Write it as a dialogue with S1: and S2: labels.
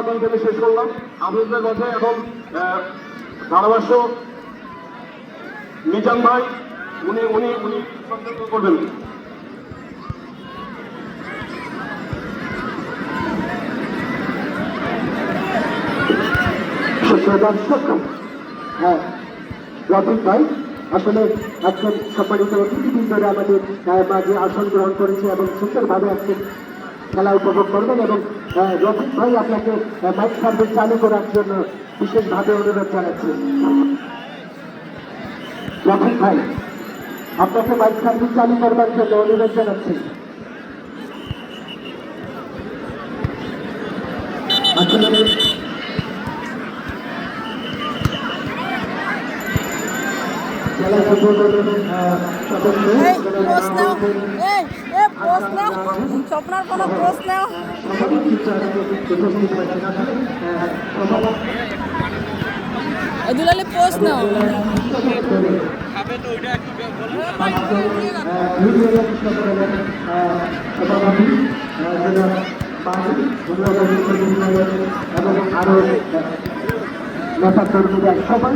S1: দিয়ে থেকে শেষ করলাম। আপনাদের মধ্যে এখন ধারাভাষ্য মিজান ভাই উনি উনি উনি সতর্ক করবেন।
S2: হ্যাঁ রফিক ভাই আসলে আজকের সম্মানিত অতিথিবৃন্দরা আমাদের মাঝে আসন গ্রহণ করেছে এবং সুন্দরভাবে আজকে খেলা উপভোগ করবেন এবং রফিক ভাই আপনাকে মাইক সার্ভিস চালু করার জন্য বিশেষভাবে অনুরোধ জানাচ্ছি। রফিক ভাই আপনাকে মাইক সার্ভিস চালু করবার জন্য অনুরোধ জানাচ্ছি। আসলে
S3: স্বপ্নার কোনো প্রশ্ন দুলালে পোস্ট নাও
S2: এবং আরো নেতা কর্মীরা সবাই